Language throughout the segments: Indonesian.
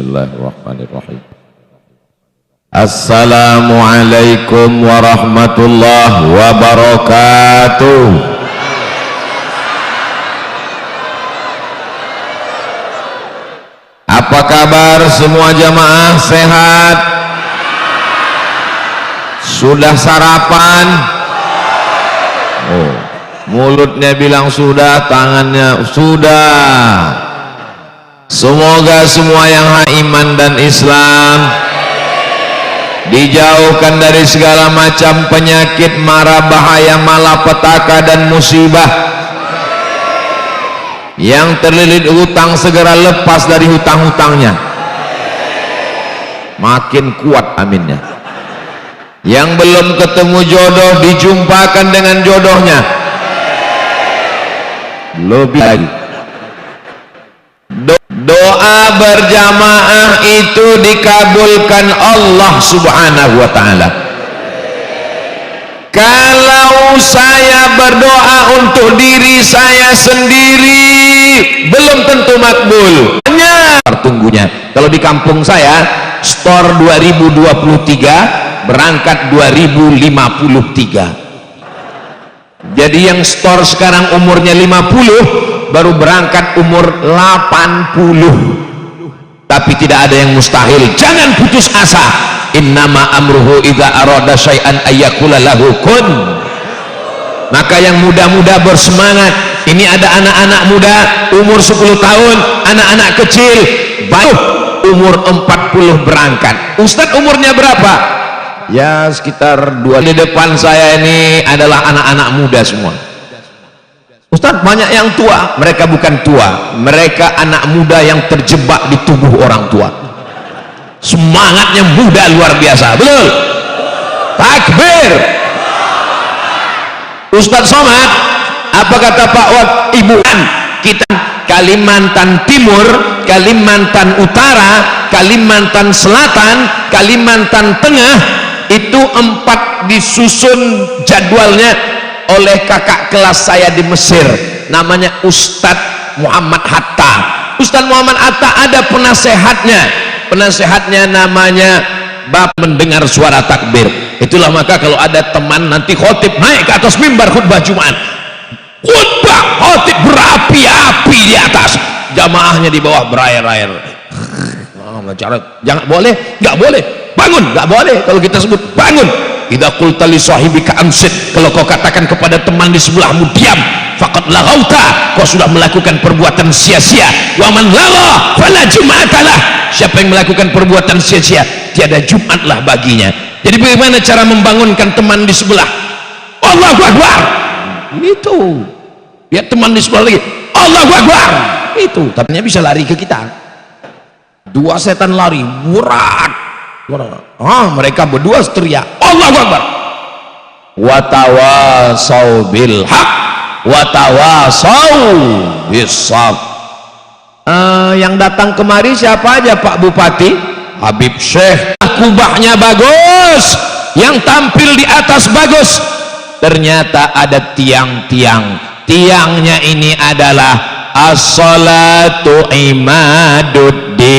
Bismillahirrahmanirrahim. Assalamualaikum warahmatullahi wabarakatuh. Apa kabar semua jamaah? Sehat? Sudah sarapan? Oh, mulutnya bilang sudah, tangannya sudah. Semoga semua yang iman dan Islam dijauhkan dari segala macam penyakit, mara bahaya, malapetaka dan musibah. Yang terlilit hutang segera lepas dari hutang-hutangnya, makin kuat aminnya. Yang belum ketemu jodoh dijumpakan dengan jodohnya, lebih lagi. Doa berjamaah itu dikabulkan Allah Subhanahu wa ta'ala. Kalau saya berdoa untuk diri saya sendiri belum tentu makbul. Hanya tunggunya. Kalau di kampung saya store 2023 berangkat 2053. Jadi yang store sekarang umurnya 50 baru berangkat umur 80. Tapi tidak ada yang mustahil. Jangan putus asa. Innama amruhu idza arada syai'an ayyakula lahu kun. Maka yang muda-muda bersemangat. Ini ada anak-anak muda umur 10 tahun, anak-anak kecil baru umur 40 berangkat. Ustadz umurnya berapa? Ya sekitar 2. Di depan saya ini adalah anak-anak muda semua. Ustadz banyak yang tua. Mereka bukan tua, mereka anak muda yang terjebak di tubuh orang tua. Semangatnya muda luar biasa, betul? Takbir. Ustadz Somad, apa kata Pak Wad? Ibu kita Kalimantan Timur, Kalimantan Utara, Kalimantan Selatan, Kalimantan Tengah, itu 4 disusun jadwalnya oleh kakak kelas saya di Mesir, namanya Ustadz Muhammad Hatta. Ustadz Muhammad Hatta ada penasehatnya namanya Bab mendengar suara takbir. Itulah maka kalau ada teman nanti khotib naik ke atas mimbar khutbah Jumat, khutbah khotib berapi-api di atas, jamaahnya di bawah berair-air. Jangan boleh, nggak boleh bangun, nggak boleh. Kalau kita sebut bangun, idza qulta li sahibika ansit, kalau kau katakan kepada teman di sebelahmu diam, faqad laghauta, kau sudah melakukan perbuatan sia-sia. Wa man lagha fala jum'atalah, siapa yang melakukan perbuatan sia-sia tiada Jumatlah baginya. Jadi bagaimana cara membangunkan teman di sebelah? Allahu Akbar. Itu. Ya teman di sebelah lagi, Allahu Akbar. Itu. Tapi bisa lari ke kita. 2 setan lari, murat. Mereka berdua teriak Allahu Akbar. Watawasau bil haq watawasau bisab. Yang datang kemari siapa aja Pak Bupati? Habib Syekh. Kubahnya bagus, yang tampil di atas bagus. Ternyata ada tiangnya ini adalah as-salatu imaduddin.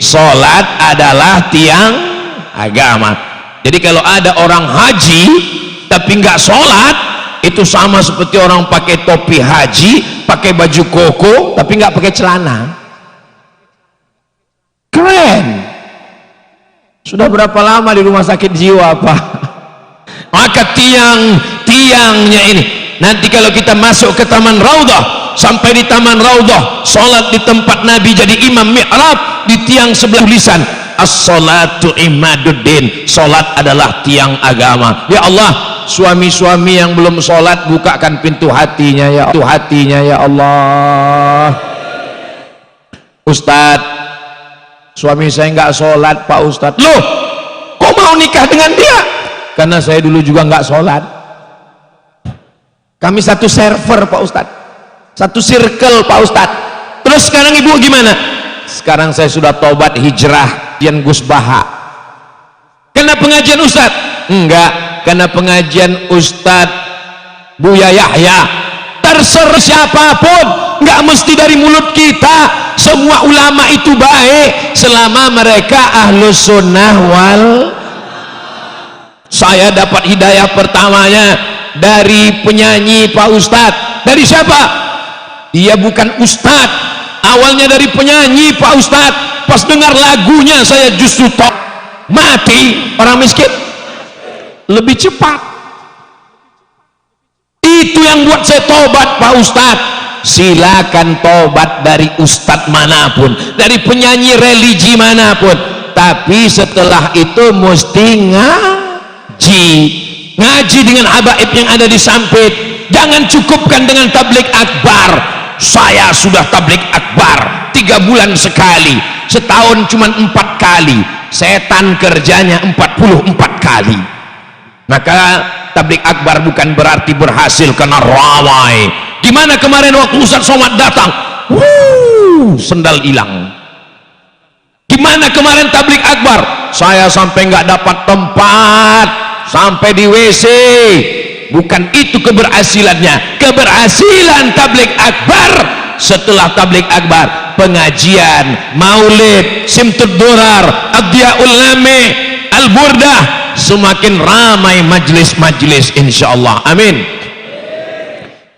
Salat adalah tiang agama. Jadi kalau ada orang haji tapi nggak sholat, itu sama seperti orang pakai topi haji, pakai baju koko tapi nggak pakai celana. Keren. Sudah berapa lama di rumah sakit jiwa Pak? Maka tiangnya ini nanti kalau kita masuk ke Taman Raudhah, sampai di Taman Raudhah, sholat di tempat Nabi jadi imam mi'rab, di tiang sebelah tulisan as-salatu imaduddin, sholat adalah tiang agama. Ya Allah, suami-suami yang belum sholat bukakan pintu hatinya ya Allah. Ustadz, suami saya nggak sholat Pak Ustadz. Loh, kok mau nikah dengan dia? Karena saya dulu juga nggak sholat. Kami satu server Pak Ustadz, satu circle Pak Ustadz. Terus sekarang ibu gimana? Sekarang saya sudah tobat hijrah Yen Gus Baha. Kena pengajian Ustadz? Enggak, karena pengajian Ustadz Buya Yahya. Terserah siapapun, nggak mesti dari mulut kita. Semua ulama itu baik selama mereka ahlus sunnah wal. Saya dapat hidayah pertamanya dari penyanyi Pak Ustadz. Dari siapa? Dia bukan Ustadz, awalnya dari penyanyi Pak Ustadz. Pas dengar lagunya saya justru mati. Orang miskin lebih cepat. Itu yang buat saya tobat Pak Ustadz. Silakan tobat dari ustadz manapun, dari penyanyi religi manapun, tapi setelah itu mesti ngaji dengan habaib yang ada di Sampit. Jangan cukupkan dengan tablik akbar. Saya sudah tablik akbar 3 bulan sekali, setahun cuma 4 kali. Setan kerjanya 44 kali. Maka tablik akbar bukan berarti berhasil karena ramai. Gimana kemarin waktu Ustaz Somad datang, sendal hilang. Gimana kemarin tablik akbar, saya sampai nggak dapat tempat, sampai di WC. Bukan itu keberhasilannya. Keberhasilan tablik akbar setelah tablik akbar, pengajian, maulid, simtud durar, adyaul lame, al-burdah, semakin ramai majlis-majlis insyaallah. Amin.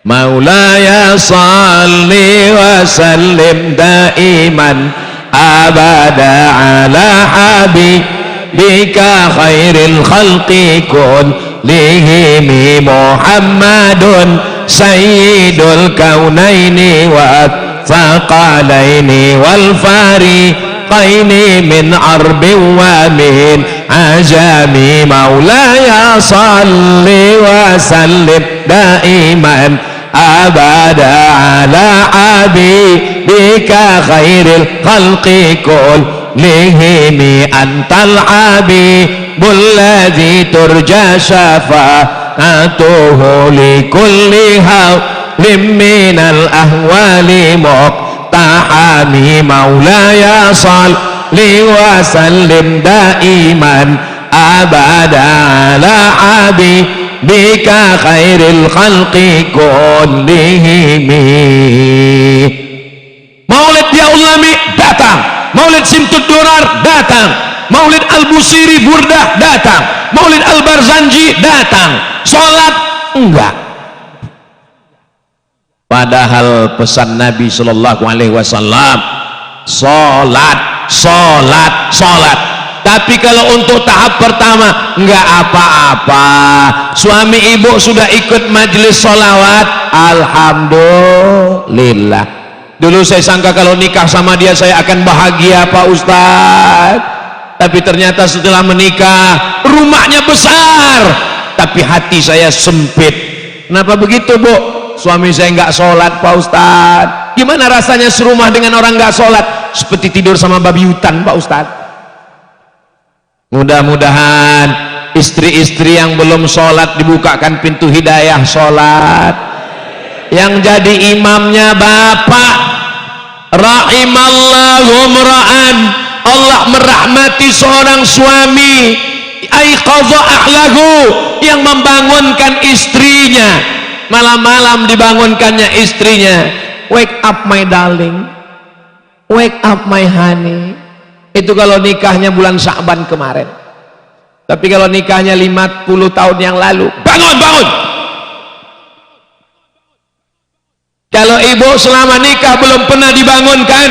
Maulaya salli wa sallim daiman abada ala habibika khairil khalqi kullihim Muhammadun sayyidul kaunaini wa thaqalaini wal fariqaini min arbin wa min ajami. Maulaya salli wa sallim daiman abada ala habibika khairil khalqi kullihim antal habibul ladzi turja syafa'atuhu likulli hawlim minal ahwali muqtahami. Maulaya salli wa sallim daiman abada ala habibika bika khairil khalqi kullihim. Maulid dia ulami datang, maulid simtud durar datang, maulid al-busiri burdah datang, maulid al-barzanji datang. Sholat enggak. Padahal pesan Nabi sallallahu alaihi wasallam sholat, sholat, sholat. Tapi kalau untuk tahap pertama enggak apa-apa. Suami ibu sudah ikut majelis sholawat, alhamdulillah. Dulu saya sangka kalau nikah sama dia saya akan bahagia Pak Ustadz. Tapi ternyata setelah menikah rumahnya besar, tapi hati saya sempit. Kenapa begitu Bu? Suami saya enggak sholat Pak Ustadz. Gimana rasanya serumah dengan orang enggak sholat? Seperti tidur sama babi hutan Pak Ustadz. Mudah-mudahan istri-istri yang belum sholat dibukakan pintu hidayah sholat. Yang jadi imamnya bapak, rahimallahu mra'an, Allah merahmati seorang suami aiqadha ahlahu, yang membangunkan istrinya. Malam-malam dibangunkannya istrinya, wake up my darling, wake up my honey. Itu kalau nikahnya bulan Sya'ban kemarin. Tapi kalau nikahnya 50 tahun yang lalu, bangun, bangun. Kalau ibu selama nikah belum pernah dibangunkan,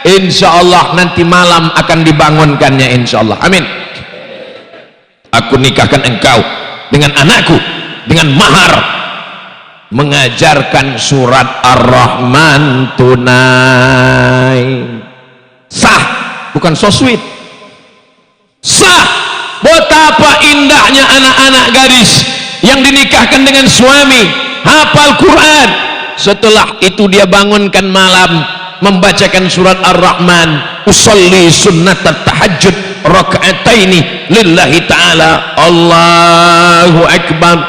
insya Allah nanti malam akan dibangunkannya insya Allah. Amin. Aku nikahkan engkau dengan anakku dengan mahar, mengajarkan surat Ar-Rahman tunai. Sah. Bukan so sweet, sah. Betapa indahnya anak-anak gadis yang dinikahkan dengan suami hafal Quran. Setelah itu dia bangunkan malam membacakan surat Ar-Rahman, usolli sunnat tahajjud raka'ataini lillahi ta'ala. Allahu akbar,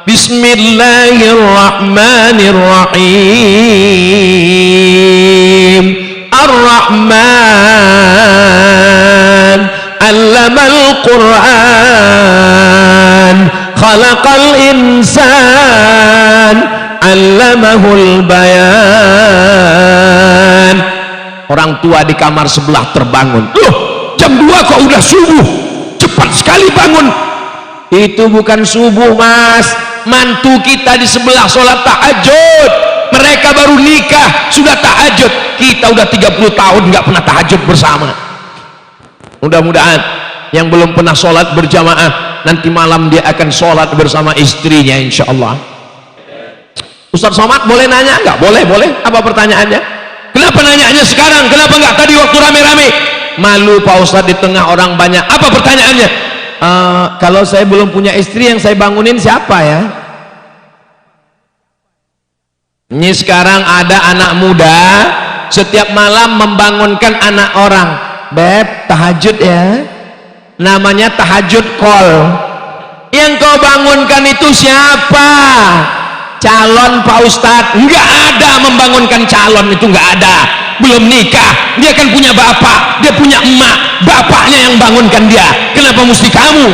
bismillahirrahmanirrahim. Ar-Rahman allamal Quran khalaqal insan allamahul bayan. orang tua di kamar sebelah terbangun, loh jam 2 kok udah subuh, cepat sekali bangun. Itu bukan subuh mas, mantu kita di sebelah sholat tahajud, mereka baru nikah sudah tahajud, kita udah 30 tahun nggak pernah tahajud bersama. Mudah-mudahan yang belum pernah sholat berjamaah nanti malam dia akan sholat bersama istrinya insya Allah. Ustaz Somad boleh nanya nggak? Boleh, boleh. Apa pertanyaannya? Kenapa nanyanya sekarang? Kenapa nggak tadi waktu rame-rame? Malu Pak Ustaz di tengah orang banyak. Apa pertanyaannya? Kalau saya belum punya istri, yang saya bangunin siapa ya? Ini sekarang ada anak muda setiap malam membangunkan anak orang, beb tahajud ya, namanya tahajud call. Yang kau bangunkan itu siapa? Calon Pak Ustadz. Enggak ada membangunkan calon itu, enggak ada, belum nikah, dia kan punya bapak, dia punya emak, bapaknya yang bangunkan dia. Kenapa mesti kamu?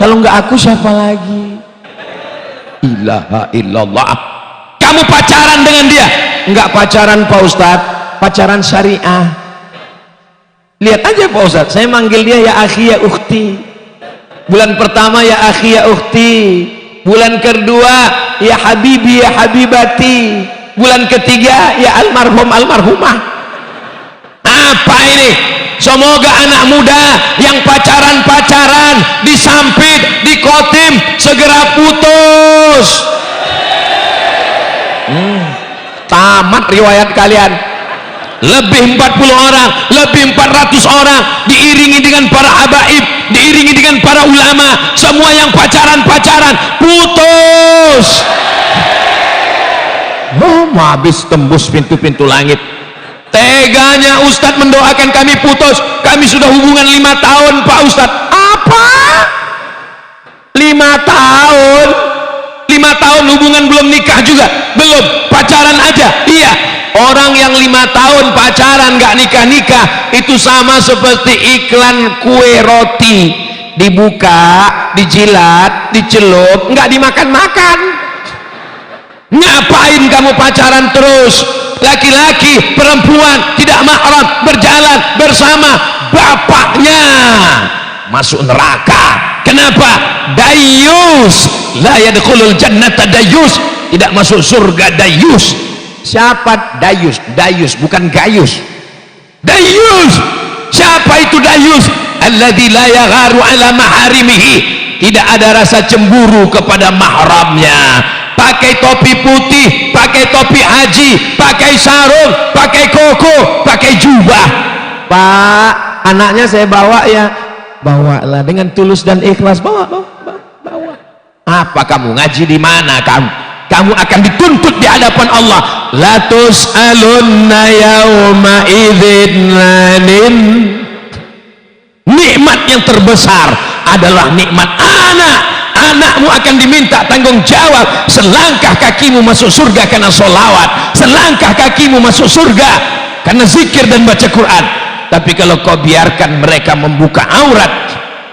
Kalau enggak aku siapa lagi? Ilaha illallah. Kamu pacaran dengan dia? Enggak pacaran Pak Ustadz, pacaran syariah. Lihat aja Pak Ustadz, saya manggil dia ya akhi ya ukhti. Bulan pertama ya akhi ya ukhti, bulan kedua ya habibi ya habibati, bulan ketiga ya almarhum almarhumah. Apa ini? Semoga anak muda yang pacaran-pacaran disampit, dikotim, segera putus. Tamat riwayat kalian. Lebih 40 orang, lebih 400 orang, diiringi dengan para habaib, diiringi dengan para ulama, semua yang pacaran-pacaran putus. Oh, habis tembus pintu-pintu langit. Teganya Ustadz mendoakan kami putus. Kami sudah hubungan 5 tahun Pak Ustadz. Apa? 5 tahun? 5 tahun hubungan belum nikah juga? Belum, pacaran aja? Iya. Orang yang 5 tahun pacaran gak nikah-nikah itu sama seperti iklan kue roti, dibuka, dijilat, dicelup, nggak dimakan-makan. Ngapain kamu pacaran terus? Laki-laki, perempuan tidak mahram berjalan bersama bapaknya masuk neraka. Kenapa? Dayus la yadkhulul jannata dayus, tidak masuk surga dayus. Siapa dayus? Dayus bukan gayus. Dayus. Siapa itu dayus? Alladzi la yagharu ala maharimihi, tidak ada rasa cemburu kepada mahramnya. Pakai topi putih, pakai topi haji, pakai sarung, pakai koko, pakai jubah. Pak, anaknya saya bawa ya. Bawalah dengan tulus dan ikhlas, bawa. Apa kamu ngaji di mana kamu? Kamu akan dituntut di hadapan Allah. La tus'alunna yawma idzin. Nikmat yang terbesar adalah nikmat anak. Anakmu akan diminta tanggung jawab. Selangkah kakimu masuk surga karena sholawat, selangkah kakimu masuk surga karena zikir dan baca Quran. Tapi kalau kau biarkan mereka membuka aurat,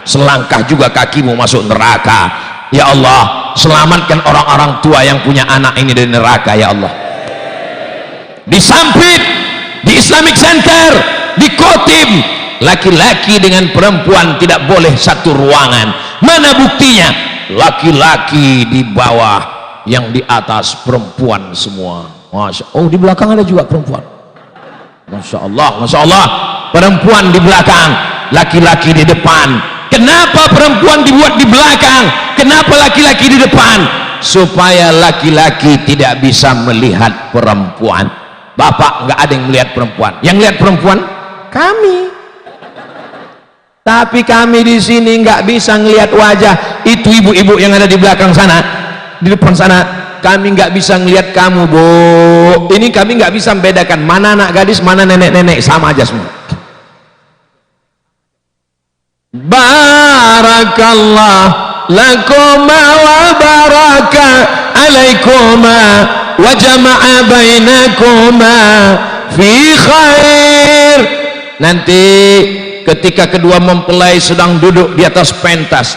selangkah juga kakimu masuk neraka. Ya Allah, selamatkan orang-orang tua yang punya anak ini dari neraka ya Allah. Disampit di Islamic Center, di Kotim, laki-laki dengan perempuan tidak boleh satu ruangan. Mana buktinya? Laki-laki di bawah, yang di atas perempuan semua. Masya Allah. Oh, di belakang ada juga perempuan. Masya Allah, Masya Allah. Perempuan di belakang, laki-laki di depan. Kenapa perempuan dibuat di belakang? Kenapa laki-laki di depan? Supaya laki-laki tidak bisa melihat perempuan. Bapak nggak ada yang melihat perempuan. Yang lihat perempuan kami. Tapi kami di sini nggak bisa ngelihat wajah. Itu ibu-ibu yang ada di belakang sana, di depan sana. Kami nggak bisa ngelihat kamu, Bu. Ini kami nggak bisa membedakan mana anak gadis, mana nenek-nenek, sama aja semua. Barakallah lakuma wa baraka alaikuma wa jama'a bainakuma fi khair. Nanti ketika kedua mempelai sedang duduk di atas pentas,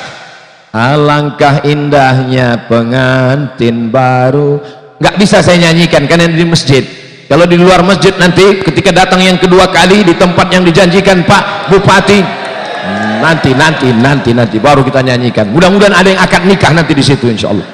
alangkah indahnya pengantin baru. Nggak bisa saya nyanyikan karena di masjid. Kalau di luar masjid nanti ketika datang yang kedua kali di tempat yang dijanjikan Pak Bupati, nanti baru kita nyanyikan. Mudah-mudahan ada yang akad nikah nanti di situ insyaallah.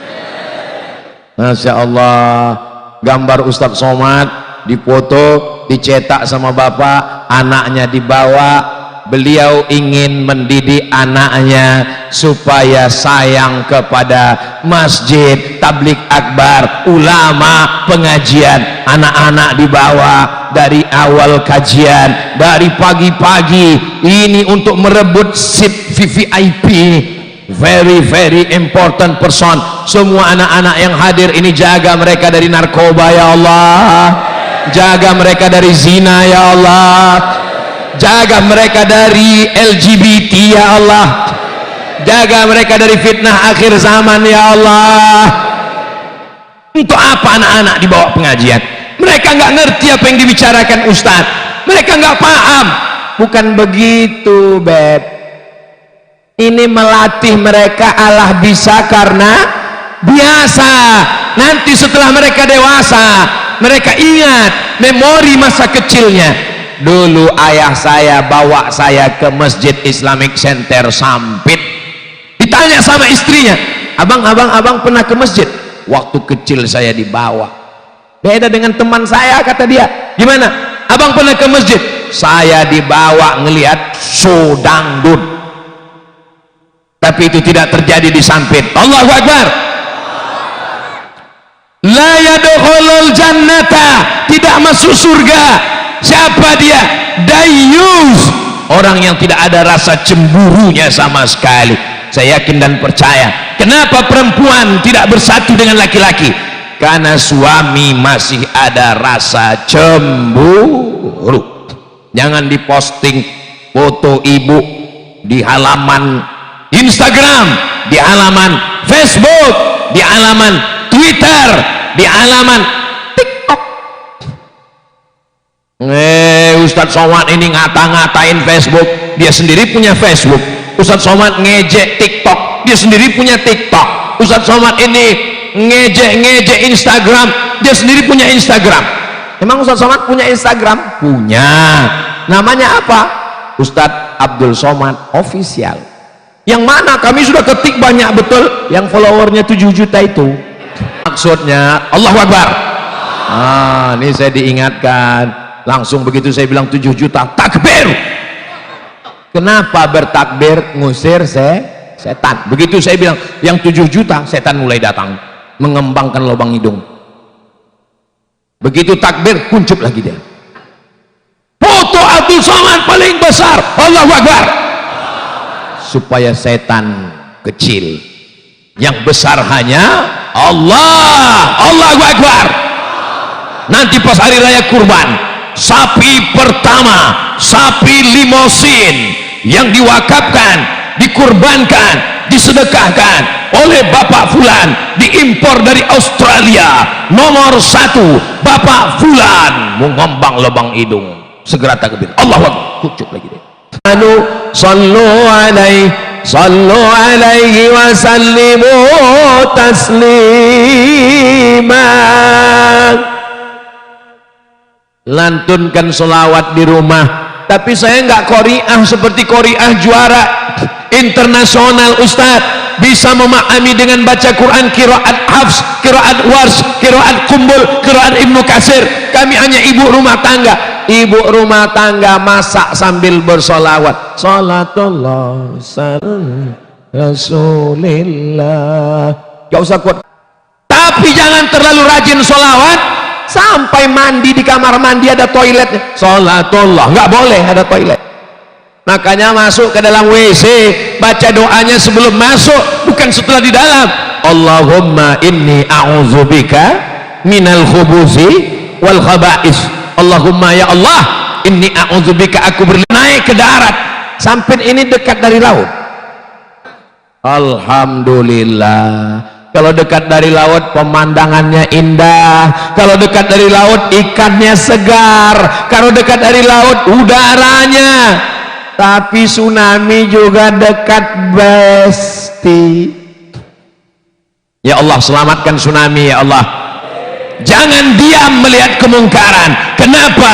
Masya Allah, gambar Ustadz Somad dipoto, dicetak sama bapak, anaknya dibawa. Beliau ingin mendidik anaknya supaya sayang kepada masjid, tablik akbar, ulama, pengajian. Anak-anak dibawa dari awal kajian, dari pagi-pagi ini untuk merebut seat VVIP. Very important person. Semua anak-anak yang hadir ini, jaga mereka dari narkoba ya Allah, jaga mereka dari zina ya Allah, jaga mereka dari LGBT ya Allah, jaga mereka dari fitnah akhir zaman ya Allah. Untuk apa anak-anak dibawa pengajian? Mereka nggak ngerti apa yang dibicarakan Ustadz, mereka nggak paham. Bukan begitu Beb, ini melatih mereka. Allah bisa karena biasa. Nanti setelah mereka dewasa, mereka ingat memori masa kecilnya. Dulu ayah saya bawa saya ke Masjid Islamic Center Sampit. Ditanya sama istrinya, abang pernah ke masjid? Waktu kecil saya dibawa. Beda dengan teman saya, kata dia. Gimana? Abang pernah ke masjid? Saya dibawa ngelihat show dangdut. Tapi itu tidak terjadi di Sampit. Allahu Akbar. La yadkhulul jannata, tidak masuk surga. Siapa dia? Dayyus, orang yang tidak ada rasa cemburunya sama sekali. Saya yakin dan percaya. Kenapa perempuan tidak bersatu dengan laki-laki? Karena suami masih ada rasa cemburu. Jangan diposting foto ibu di halaman Instagram, di halaman Facebook, di halaman Twitter, di halaman TikTok. Ustadz Somad ini ngata-ngatain Facebook, dia sendiri punya Facebook. Ustadz Somad ngejek TikTok, dia sendiri punya TikTok. Ustadz Somad ini ngejek Instagram, dia sendiri punya Instagram. Emang Ustadz Somad punya Instagram? Punya. Namanya apa? Ustadz Abdul Somad Official. Yang mana kami sudah ketik banyak betul, yang followernya 7 juta itu. Maksudnya Allahu Akbar. Ini saya diingatkan. Langsung begitu saya bilang 7 juta, takbir. Kenapa bertakbir? Ngusir setan. Begitu saya bilang yang 7 juta, setan mulai datang mengembangkan lubang hidung. Begitu takbir, kuncup lagi dia. Foto Abdul Somad paling besar. Allahu Akbar. Supaya setan kecil, yang besar hanya Allah. Allahu Akbar. Nanti pas hari raya kurban, sapi pertama, sapi limosin yang diwakafkan, dikurbankan, disedekahkan oleh Bapak Fulan, diimpor dari Australia, nomor 1 Bapak Fulan, mengembang lubang hidung. Segera takbir, Allahu Akbar, kucuk lagi deh. Sallu alaihi wa sallimu taslima. Lantunkan selawat di rumah. Tapi saya nggak qori'ah seperti qori'ah juara internasional Ustadz. Bisa memahami dengan baca Quran qiraat Hafs, qiraat Wars, qiraat Kumbul, qiraat Ibnu Katsir. Kami hanya ibu rumah tangga. Ibu rumah tangga masak sambil bersolawat. Salatullah salam Rasulillah. Gak usah kuat. Tapi jangan terlalu rajin solawat sampai mandi di kamar mandi ada toiletnya. Salatullah, nggak boleh ada toilet. Makanya masuk ke dalam WC, baca doanya sebelum masuk, bukan setelah di dalam. Allahumma inni a'udzubika minal khubuzi wal khaba'is. Allahumma ya Allah, inni a'udzubika, aku naik ke darat. Sampin ini dekat dari laut. Alhamdulillah. Kalau dekat dari laut pemandangannya indah. Kalau dekat dari laut ikannya segar. Kalau dekat dari laut udaranya. Tapi tsunami juga dekat besti. Ya Allah, selamatkan tsunami ya Allah. Jangan diam melihat kemungkaran. Kenapa?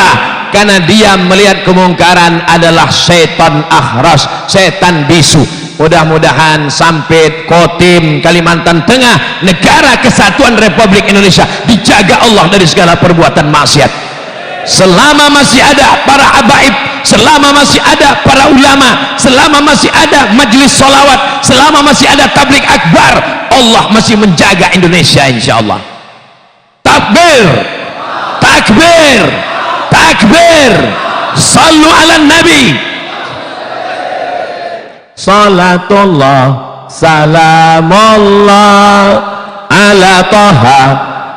Karena diam melihat kemungkaran adalah setan akhras, setan bisu. Mudah-mudahan Sampit, Kotim, Kalimantan Tengah, Negara Kesatuan Republik Indonesia dijaga Allah dari segala perbuatan maksiat. Selama masih ada para habaib, selama masih ada para ulama, selama masih ada majelis sholawat, selama masih ada tabligh akbar, Allah masih menjaga Indonesia insyaallah. Takbir, takbir, takbir. Sallu ala nabi. Salatullah salamullah ala taha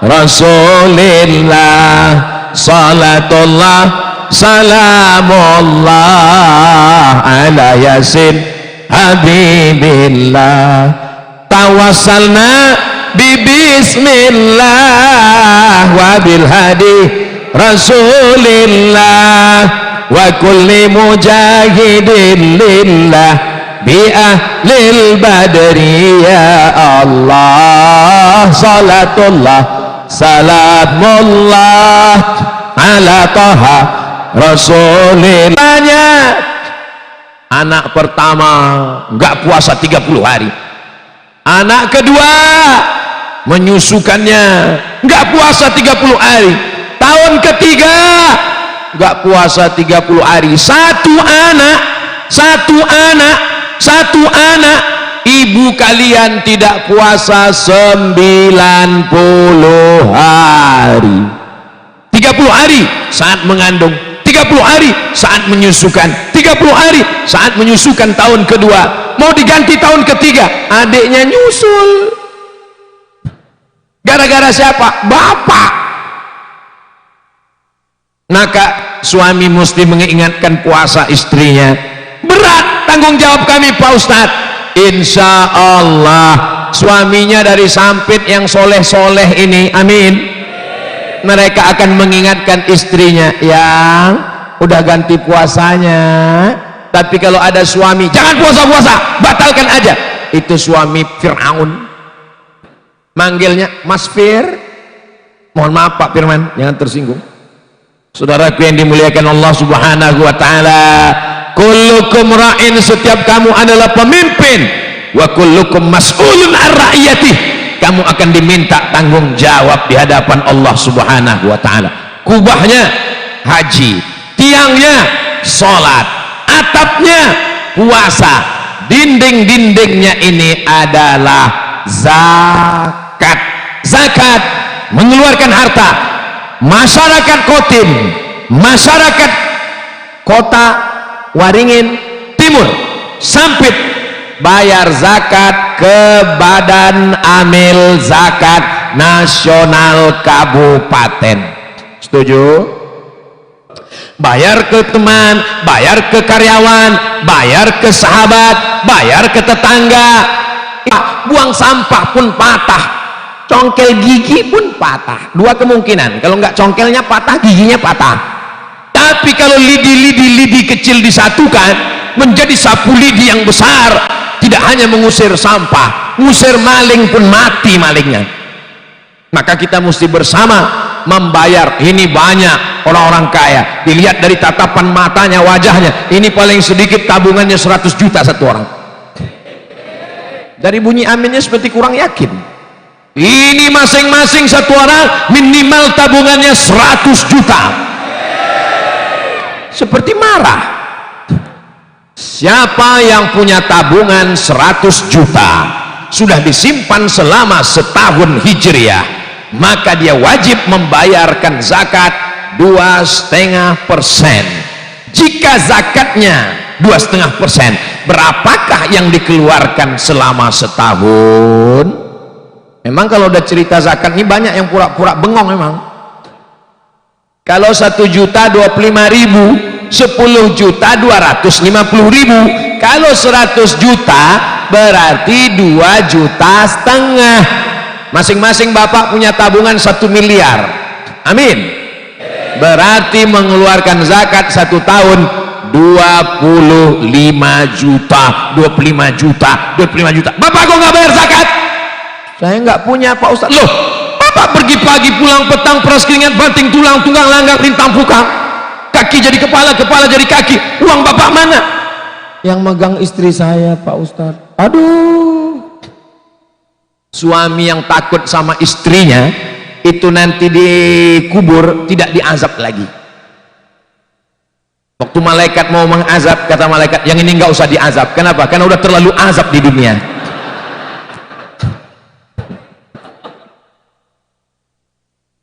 rasulillah. Salatullah salamullah ala yasin habibillah. Tawassalna bismillah wa bil hadi rasulillah wa kulli mujahidin lillah bi ahlil badri ya Allah. Salatullah salamullah ala taha rasulillah. Banyak anak pertama enggak puasa 30 hari, anak kedua menyusukannya enggak puasa 30 hari, tahun ketiga enggak puasa 30 hari. Satu anak ibu kalian tidak puasa 90 hari. 30 hari saat mengandung, 30 hari saat menyusukan, 30 hari saat menyusukan tahun kedua. Mau diganti tahun ketiga, adiknya nyusul. Gara-gara siapa? Bapak. Maka suami mesti mengingatkan puasa istrinya. Berat tanggung jawab kami Pak Ustadz. Insya Allah suaminya dari Sampit yang soleh-soleh ini, amin, mereka akan mengingatkan istrinya, yang udah ganti puasanya, tapi kalau ada suami jangan puasa-puasa, batalkan aja. Itu suami Fir'aun, manggilnya Mas Fir. Mohon maaf Pak Firman, jangan tersinggung. Saudaraku yang dimuliakan Allah subhanahu wa ta'ala, kullukum ra'in, setiap kamu adalah pemimpin, wa kullukum mas'ulun an ra'iyatih, kamu akan diminta tanggung jawab di hadapan Allah subhanahu wa ta'ala. Kubahnya haji, tiangnya sholat, atapnya puasa, dinding-dindingnya ini adalah zakat. Zakat mengeluarkan harta. Masyarakat Kotim, masyarakat kota Waringin Timur, Sampit, bayar zakat ke Badan Amil Zakat Nasional Kabupaten. Setuju? Bayar ke teman, bayar ke karyawan, bayar ke sahabat, bayar ke tetangga. Buang sampah pun patah, congkel gigi pun patah. Dua kemungkinan, kalau nggak congkelnya patah, giginya patah. Tapi kalau lidi kecil disatukan menjadi sapu lidi yang besar, tidak hanya mengusir sampah, ngusir maling pun mati malingnya. Maka kita mesti bersama membayar. Ini banyak orang-orang kaya, dilihat dari tatapan matanya, wajahnya, ini paling sedikit tabungannya 100 juta satu orang. Dari bunyi aminnya seperti kurang yakin. Ini masing-masing satu orang minimal tabungannya 100 juta. Seperti marah. Siapa yang punya tabungan 100 juta sudah disimpan selama setahun hijriah, maka dia wajib membayarkan zakat 2,5%. Jika zakatnya 2,5%, berapakah yang dikeluarkan selama setahun? Memang kalau udah cerita zakat ini banyak yang pura-pura bengong memang. Kalau 1 juta 25.000, 10 juta 250.000. Kalau 100 juta berarti 2,5 juta. Masing-masing bapak punya tabungan 1 miliar. Amin. Berarti mengeluarkan zakat 1 tahun 25 juta. 25 juta. Bapak kok nggak bayar zakat? Saya nggak punya Pak Ustadz. Loh, bapak bapak pergi pagi pulang petang, peras keringat banting tulang, tunggang langgang rintang pukang, kaki jadi kepala, kepala jadi kaki. Uang bapak mana? Yang megang istri saya, Pak Ustadz. Aduh, suami yang takut sama istrinya itu nanti dikubur tidak diazab lagi. Waktu malaikat mau mengazab, kata malaikat, yang ini nggak usah diazab. Kenapa? Karena udah terlalu azab di dunia.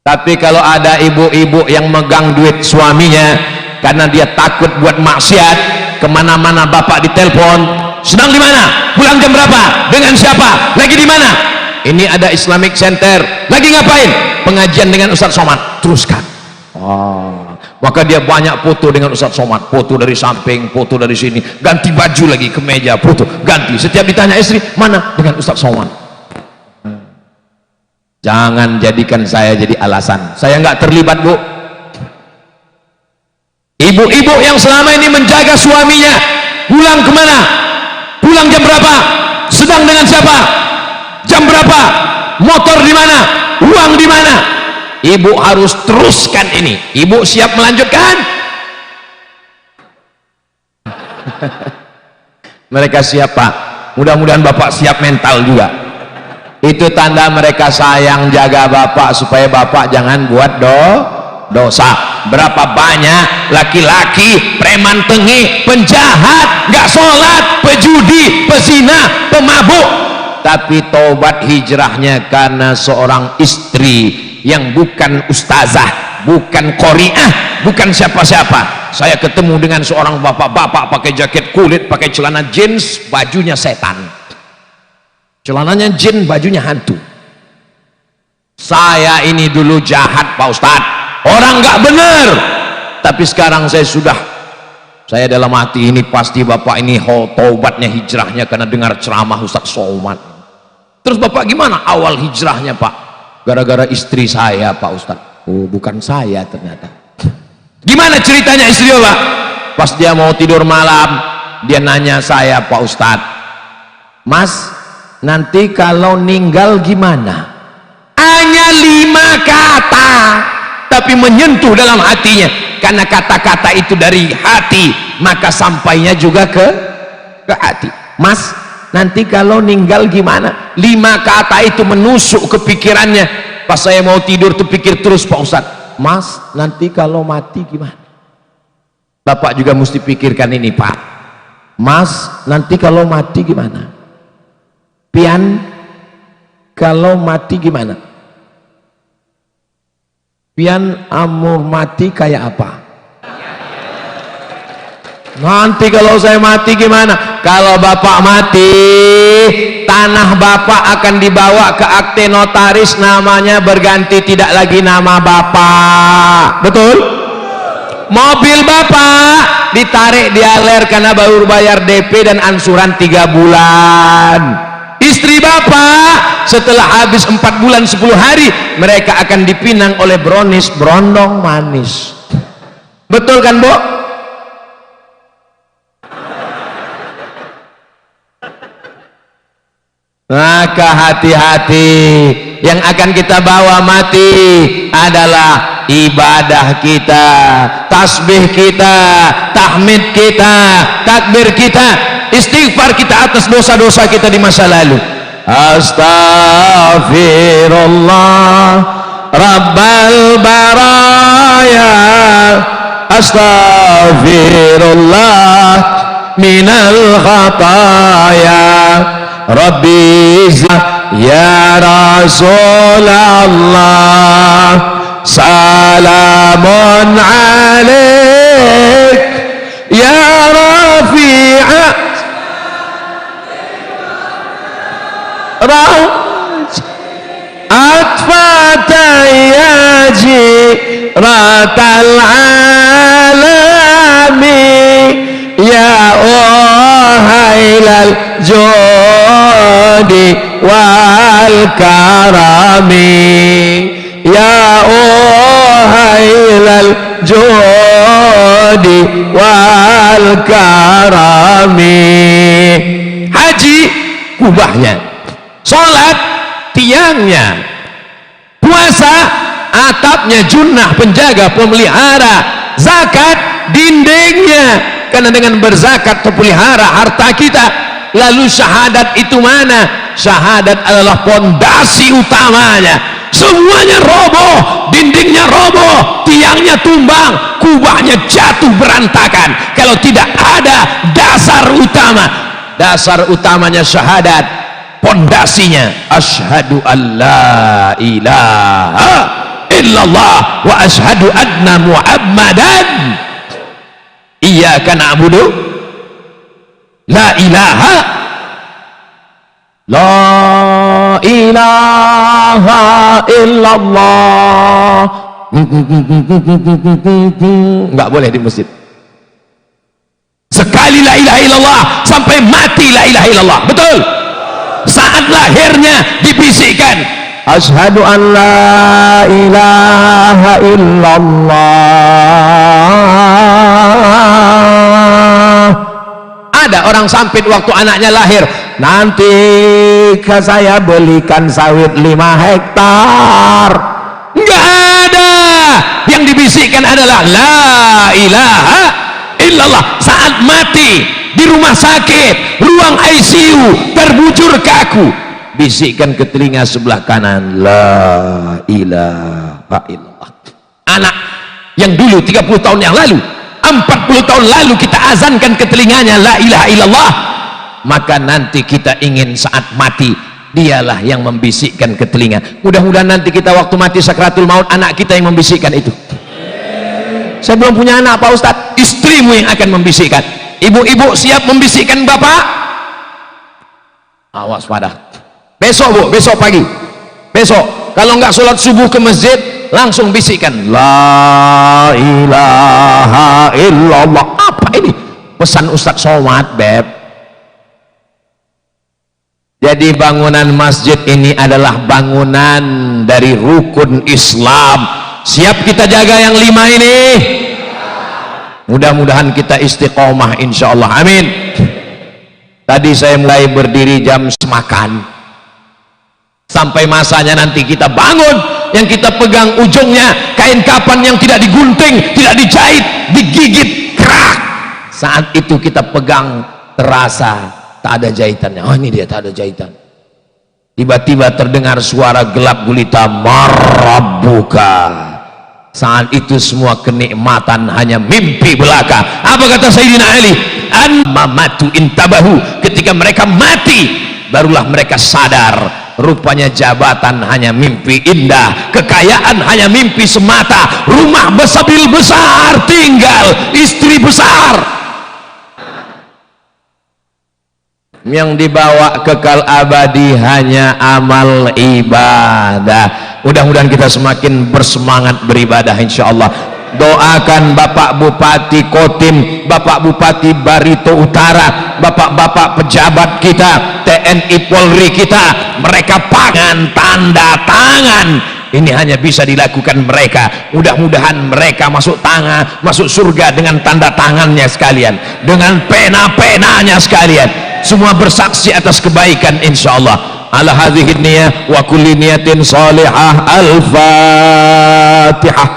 Tapi kalau ada ibu-ibu yang megang duit suaminya karena dia takut buat maksiat, kemana-mana bapak ditelepon, sedang di mana? Pulang jam berapa? Dengan siapa? Lagi di mana? Ini ada Islamic Center. Lagi ngapain? Pengajian dengan Ustadz Somad. Teruskan. Maka dia banyak foto dengan Ustadz Somad, foto dari samping, foto dari sini, ganti baju lagi ke meja, foto, ganti. Setiap ditanya istri, mana? Dengan Ustadz Somad. Jangan jadikan saya jadi alasan. Saya nggak terlibat, Bu. Ibu-ibu yang selama ini menjaga suaminya, pulang kemana? Pulang jam berapa? Sedang dengan siapa? Jam berapa? Motor di mana? Uang di mana? Ibu harus teruskan ini. Ibu siap melanjutkan? Mereka siap, Pak. Mudah-mudahan Bapak siap mental juga. Itu tanda mereka sayang, jaga bapak supaya bapak jangan buat dosa. Berapa banyak laki-laki preman tengih, penjahat, nggak sholat, pejudi, pezina, pemabuk, tapi tobat hijrahnya karena seorang istri yang bukan ustazah, bukan qori'ah, bukan siapa-siapa. Saya ketemu dengan seorang bapak-bapak pakai jaket kulit, pakai celana jeans, bajunya setan. Celananya jin, bajunya hantu. Saya ini dulu jahat, Pak Ustadz, orang nggak bener, tapi sekarang saya dalam hati ini pasti bapak ini taubatnya, hijrahnya karena dengar ceramah Ustadz Somad. Terus bapak gimana awal hijrahnya, Pak? Gara-gara istri saya, Pak Ustadz. Oh, bukan saya ternyata. Gimana ceritanya istri Bapak? Pas dia mau tidur malam, dia nanya saya, Pak Ustadz, Mas, nanti kalau meninggal gimana? Hanya 5 kata, tapi menyentuh dalam hatinya. Karena kata-kata itu dari hati, maka sampainya juga ke hati. Mas, nanti kalau meninggal gimana? 5 kata itu menusuk ke pikirannya. Pas saya mau tidur tuh pikir terus, Pak Ustadz, Mas, nanti kalau mati gimana? Bapak juga mesti pikirkan ini, Pak. Mas, nanti kalau mati gimana? Pian, kalau mati gimana? Pian, amur mati kayak apa? Nanti kalau saya mati gimana? Kalau bapak mati, tanah bapak akan dibawa ke akte notaris, namanya berganti, tidak lagi nama bapak. Betul? Mobil bapak ditarik dialer karena baru bayar DP dan ansuran 3 bulan. Istri bapak setelah habis 4 bulan 10 hari, mereka akan dipinang oleh brownies, berondong manis. Betul kan, Bu? Maka hati-hati, yang akan kita bawa mati adalah ibadah kita, tasbih kita, tahmid kita, takbir kita, istighfar kita atas dosa-dosa kita di masa lalu. Astaghfirullah Rabbal baraya, astaghfirullah minal khataya, Rabbi ya Rasulallah, salamun alaik ya Rafi'a atfatayyaji ratal alami ya uhailal jodi wal karami, ya uhailal jodi wal karami. Haji kubahnya, sholat tiangnya, puasa sebabnya junnah penjaga pemelihara zakat dindingnya, karena dengan berzakat terpelihara harta kita. Lalu syahadat itu mana? Syahadat adalah pondasi utamanya. Semuanya roboh, dindingnya roboh, tiangnya tumbang, kubahnya jatuh berantakan kalau tidak ada dasar utama. Dasar utamanya syahadat, pondasinya asyhadu an la ilaha illallah wa asyhadu anna muhammadan iyyaka na'budu la ilaha illallah. Enggak boleh di masjid. Sekali la ilaha illallah sampai mati la ilaha illallah. Betul? Saat lahirnya dibisikkan asyhadu an la ilaha illallah. Ada orang sampit waktu anaknya lahir, nanti saya belikan sawit 5 hektar. Enggak ada. Yang dibisikkan adalah la ilaha illallah. Saat mati di rumah sakit, ruang ICU, terbujur kaku, bisikkan ke telinga sebelah kanan la ilaha illallah. Anak yang dulu 30 tahun yang lalu, 40 tahun lalu kita azankan ke telinganya la ilaha illallah, maka nanti kita ingin saat mati dialah yang membisikkan ke telinga. Mudah-mudahan nanti kita waktu mati sakratul maut anak kita yang membisikkan itu. Saya belum punya anak Pak Ustadz. Istrimu yang akan membisikkan. Ibu-ibu siap membisikkan bapak? Awas pada besok bu, besok pagi, besok kalau nggak sholat subuh ke masjid langsung bisikkan la ilaha illallah. Apa ini? Pesan Ustadz Somad Beb. Jadi bangunan masjid ini adalah bangunan dari rukun Islam. Siap kita jaga yang 5 ini? Mudah-mudahan kita istiqomah insyaallah, amin. Tadi saya mulai berdiri jam semakan sampai masanya nanti kita bangun, yang kita pegang ujungnya kain kapan yang tidak digunting, tidak dijahit, digigit kerak. Saat itu kita pegang, terasa tak ada jahitannya. Oh ini dia, tak ada jahitan. Tiba-tiba terdengar suara gelap gulita, marabbuka. Saat itu semua kenikmatan hanya mimpi belaka. Apa kata Sayyidina Ali? An-mamatu intabahu. Ketika mereka mati, barulah mereka sadar, rupanya jabatan hanya mimpi indah, kekayaan hanya mimpi semata, rumah besar, besar, tinggal istri besar. Yang dibawa kekal abadi hanya amal ibadah. Mudah-mudahan kita semakin bersemangat beribadah insyaallah. Doakan Bapak Bupati Kotim, Bapak Bupati Barito Utara, bapak-bapak pejabat kita, TNI Polri kita, mereka pangan tanda tangan. Ini hanya bisa dilakukan mereka. Mudah-mudahan mereka masuk surga dengan tanda tangannya sekalian, dengan pena-penanya sekalian. Semua bersaksi atas kebaikan insyaallah. Ala hadhihi niyah wa kulli niyatin salihah. Al-Fatihah.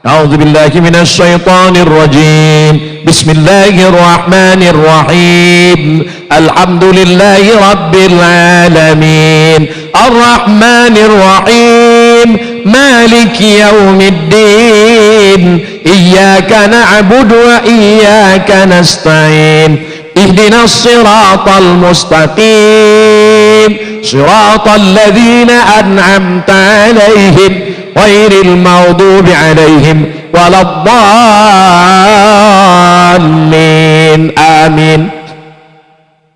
A'udzu billahi minasy syaithanir rajim. Bismillahirrahmanirrahim. Alhamdulillahi rabbil alamin. Arrahmanir rahim. Maliki yaumiddin. Iyyaka na'budu wa iyyaka nasta'in. Ihdinas siratal mustaqim. Siratal ladzina an'amta 'alaihim ghairil maghdubi 'alaihim waladdallin. Amin.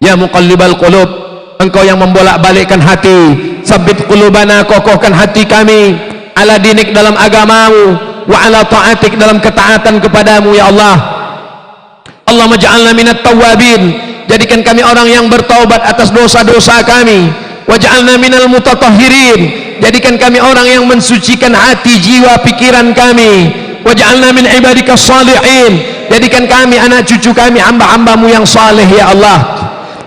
Ya muqallibal qulub, Engkau yang membolak-balikkan hati, sabbit qulubana, kokohkan hati kami ala dinik, dalam agamamu, wa ala ta'atik, dalam ketaatan kepadamu ya Allah. Allahumma ja'alna minat tawwabin, jadikan kami orang yang bertaubat atas dosa-dosa kami. Waj'alna minal mutatahhirin, jadikan kami orang yang mensucikan hati, jiwa, pikiran kami. Waj'alna min ibadikas salihin, jadikan kami, anak cucu kami, hamba-hambamu yang saleh ya Allah.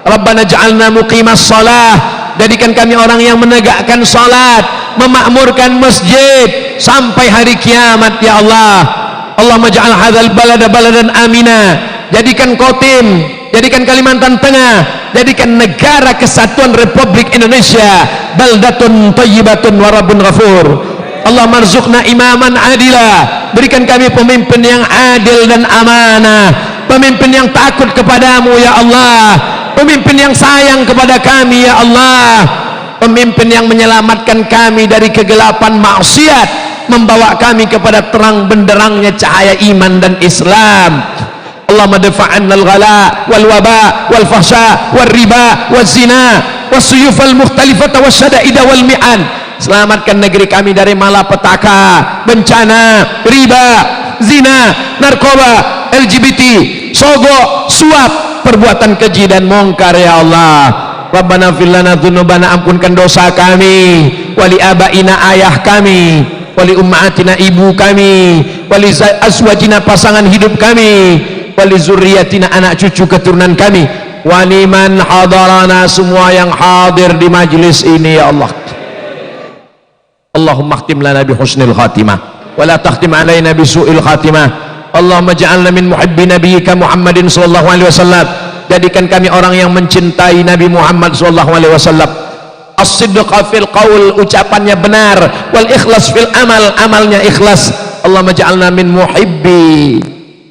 Rabbana ja'alna muqimas salah, jadikan kami orang yang menegakkan salat, memakmurkan masjid, sampai hari kiamat ya Allah. Allahumma ja'al hadzal balada baladan amina, jadikan Kotim, jadikan Kalimantan Tengah, jadikan negara kesatuan Republik Indonesia baldatun thayyibatun wa rabbun ghafur. Allah marzuqna imaman adila, berikan kami pemimpin yang adil dan amanah, pemimpin yang takut kepadamu ya Allah, pemimpin yang sayang kepada kami ya Allah, pemimpin yang menyelamatkan kami dari kegelapan maksiat, membawa kami kepada terang benderangnya cahaya iman dan Islam. Allahumma dafa'anna al-ghala wal waba wal fahsya wal riba wal zina was suyuf al mukhtalifata was syada'ida wal mi'an. Selamatkan negeri kami dari malapetaka, bencana, riba, zina, narkoba, LGBT, sogok, suap, perbuatan keji dan mungkar ya Allah. Rabbana fil lana dzunubana, ampunkan dosa kami, wali abaina ayah kami, wali ummahatina ibu kami, wali azwajina pasangan hidup kami, wali zurriyatina anak cucu keturunan kami, waliman hadarana, semua yang hadir di majlis ini ya Allah. Allahumma khtim lana bi husnil khatimah wa la takhtim alaina bi su'il khatimah. Allahumma ja'alna min muhibbi nabiyyika Muhammadin sallallahu alaihi wasallam, jadikan kami orang yang mencintai Nabi Muhammad sallallahu alaihi wasallam. As-sidqa fil qaul, ucapannya benar, wal ikhlas fil amal, amalnya ikhlas. Allahumma ja'alna min muhibbi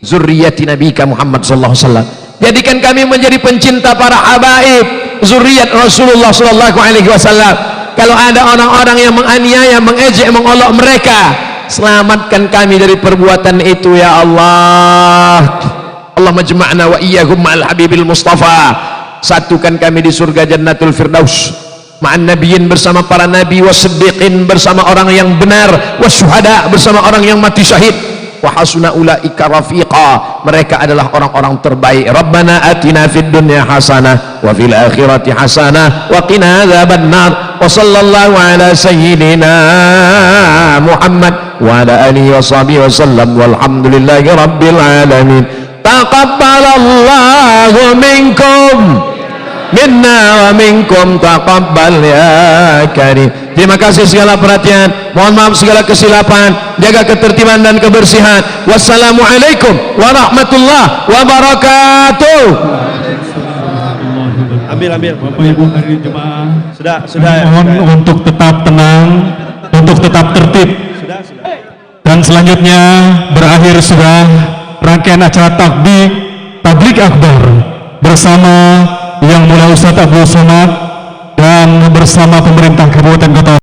zurriyyati nabiyyika Muhammad sallallahu alaihi wasallam, jadikan kami menjadi pencinta para habaib zuriat Rasulullah sallallahu alaihi wasallam. Kalau ada orang-orang yang menganiaya, mengejek, mengolok mereka, selamatkan kami dari perbuatan itu ya Allah. Allahumma jama'na wa iyyahum ma'al habibil mustafa, satukan kami di surga jannatul firdaus, ma'an nabiyyin, bersama para nabi, wasiddiqin, bersama orang yang benar, wasyuhada, bersama orang yang mati syahid, wa hasuna ulaika rafiqa, mereka adalah orang-orang terbaik. Rabbana atina fid dunya hasanah wa fil akhirati hasanah wa qina adzabannar. Wa sallallahu ala sayyidina Muhammad wa ala alihi wa sahbihi wa sallam, walhamdulillahi rabbil alamin. Taqabbalallahu minkum minna wa minkum taqabbal ya karim. Terima kasih segala perhatian, mohon maaf segala kesilapan, jaga ketertiban dan kebersihan. Wassalamualaikum warahmatullahi wabarakatuh. Ambil Bapak Ibu dari jemaah, sudah mohon untuk tetap tenang, untuk tetap tertib. Sudah. Dan selanjutnya berakhir sudah rangkaian acara tabligh akbar bersama Yang Mulia Ustadz Abdul Somad dan bersama pemerintah Kabupaten Kota